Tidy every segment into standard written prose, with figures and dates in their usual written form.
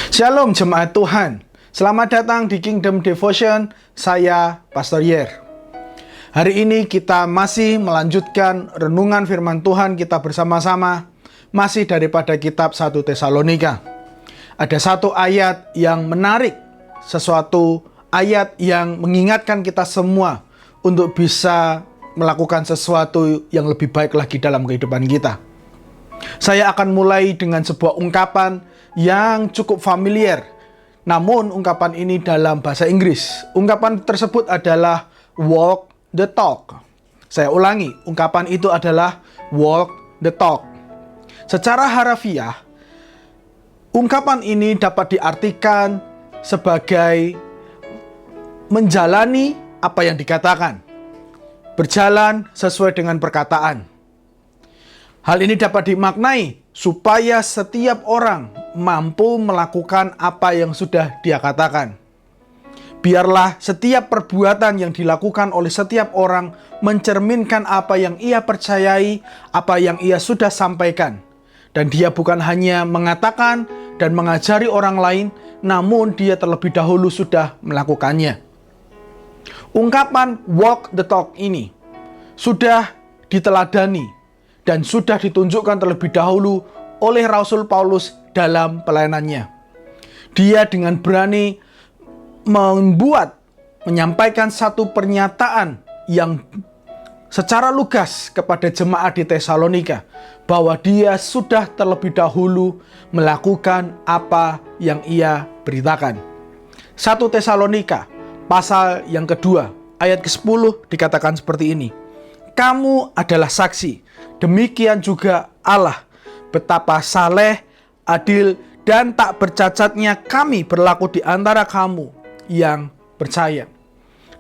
Shalom jemaat Tuhan. Selamat datang di Kingdom Devotion. Saya Pastor Yer. Hari ini kita masih melanjutkan renungan firman Tuhan kita bersama-sama, masih daripada kitab 1 Tesalonika. Ada satu ayat yang menarik, sesuatu ayat yang mengingatkan kita semua untuk bisa melakukan sesuatu yang lebih baik lagi dalam kehidupan kita. Saya akan mulai dengan sebuah ungkapan yang cukup familiar. Namun ungkapan ini dalam bahasa Inggris. Ungkapan tersebut adalah walk the talk. Saya ulangi, ungkapan itu adalah walk the talk. Secara harafiah, ungkapan ini dapat diartikan sebagai menjalani apa yang dikatakan, berjalan sesuai dengan perkataan. Hal ini dapat dimaknai supaya setiap orang mampu melakukan apa yang sudah dia katakan. Biarlah setiap perbuatan yang dilakukan oleh setiap orang mencerminkan apa yang ia percayai, apa yang ia sudah sampaikan. Dan dia bukan hanya mengatakan dan mengajari orang lain, namun dia terlebih dahulu sudah melakukannya. Ungkapan walk the talk ini sudah diteladani dan sudah ditunjukkan terlebih dahulu oleh Rasul Paulus dalam pelayanannya. Dia dengan berani menyampaikan satu pernyataan yang secara lugas kepada jemaat di Tesalonika, bahwa dia sudah terlebih dahulu melakukan apa yang ia beritakan. 1 Tesalonika pasal yang kedua ayat ke-10 dikatakan seperti ini. Kamu adalah saksi, demikian juga Allah, betapa saleh, adil, dan tak bercacatnya kami berlaku di antara kamu yang percaya.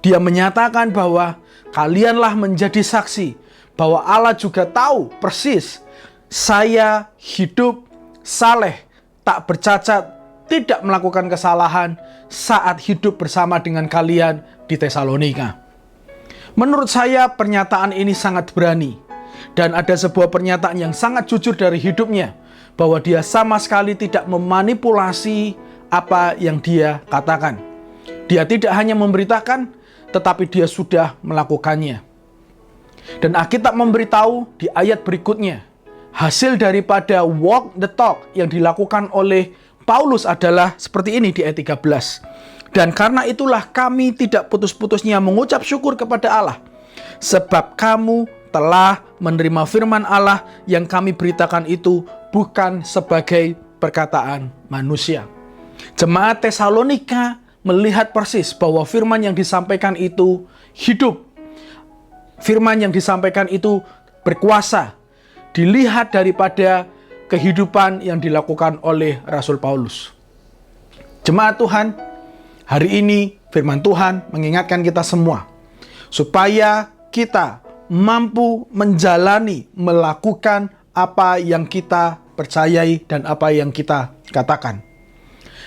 Dia menyatakan bahwa kalianlah menjadi saksi, bahwa Allah juga tahu persis saya hidup saleh, tak bercacat, tidak melakukan kesalahan saat hidup bersama dengan kalian di Tesalonika. Menurut saya pernyataan ini sangat berani. Dan ada sebuah pernyataan yang sangat jujur dari hidupnya, bahwa dia sama sekali tidak memanipulasi apa yang dia katakan. Dia tidak hanya memberitakan, tetapi dia sudah melakukannya. Dan Alkitab memberitahu di ayat berikutnya, hasil daripada walk the talk yang dilakukan oleh Paulus adalah seperti ini di ayat 13. Dan karena itulah kami tidak putus-putusnya mengucap syukur kepada Allah, sebab kamu telah menerima firman Allah yang kami beritakan itu bukan sebagai perkataan manusia. Jemaat Tesalonika melihat persis bahwa firman yang disampaikan itu hidup. Firman yang disampaikan itu berkuasa. Dilihat daripada kehidupan yang dilakukan oleh Rasul Paulus. Jemaat Tuhan, hari ini firman Tuhan mengingatkan kita semua supaya kita mampu menjalani, melakukan apa yang kita percayai dan apa yang kita katakan.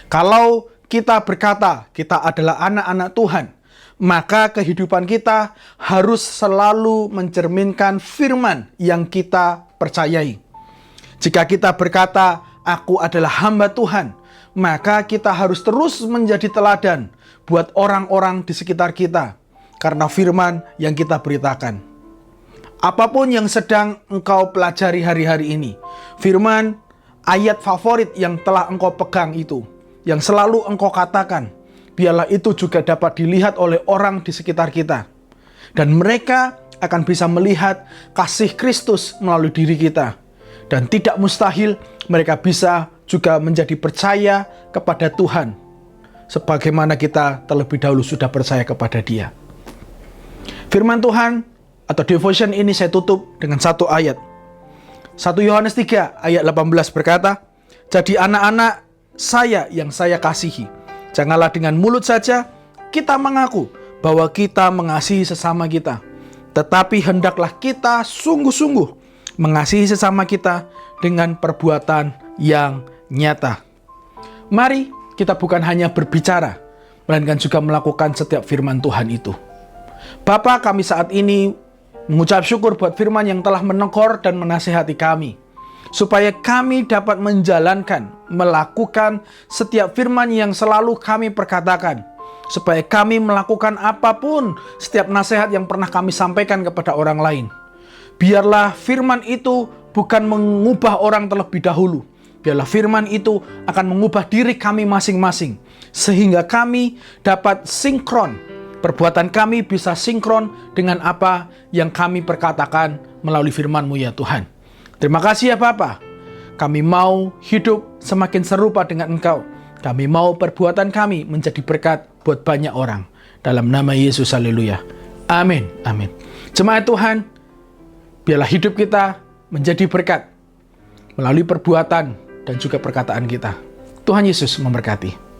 Kalau kita berkata kita adalah anak-anak Tuhan, maka kehidupan kita harus selalu mencerminkan firman yang kita percayai. Jika kita berkata, aku adalah hamba Tuhan, maka kita harus terus menjadi teladan buat orang-orang di sekitar kita, karena firman yang kita beritakan. Apapun yang sedang engkau pelajari hari-hari ini, firman, ayat favorit yang telah engkau pegang itu, yang selalu engkau katakan, biarlah itu juga dapat dilihat oleh orang di sekitar kita. Dan mereka akan bisa melihat kasih Kristus melalui diri kita. Dan tidak mustahil mereka bisa juga menjadi percaya kepada Tuhan, sebagaimana kita terlebih dahulu sudah percaya kepada Dia. Firman Tuhan atau devotion ini saya tutup dengan satu ayat. 1 Yohanes 3 ayat 18 berkata, jadi anak-anak saya yang saya kasihi, janganlah dengan mulut saja kita mengaku bahwa kita mengasihi sesama kita, tetapi hendaklah kita sungguh-sungguh mengasihi sesama kita dengan perbuatan yang nyata. Mari kita bukan hanya berbicara, melainkan juga melakukan setiap firman Tuhan itu. Bapa, kami saat ini mengucap syukur buat firman yang telah menegur dan menasihati kami. supaya kami dapat menjalankan, melakukan setiap firman yang selalu kami perkatakan, supaya kami melakukan apapun, setiap nasihat yang pernah kami sampaikan kepada orang lain. Biarlah firman itu bukan mengubah orang terlebih dahulu. Biarlah firman itu akan mengubah diri kami masing-masing, sehingga kami dapat sinkron. Perbuatan kami bisa sinkron dengan apa yang kami perkatakan melalui firman-Mu ya Tuhan. Terima kasih ya Bapa. Kami mau hidup semakin serupa dengan Engkau. Kami mau perbuatan kami menjadi berkat buat banyak orang. Dalam nama Yesus, haleluya. Amin, amin. Jemaat Tuhan, biarlah hidup kita menjadi berkat melalui perbuatan dan juga perkataan kita. Tuhan Yesus memberkati.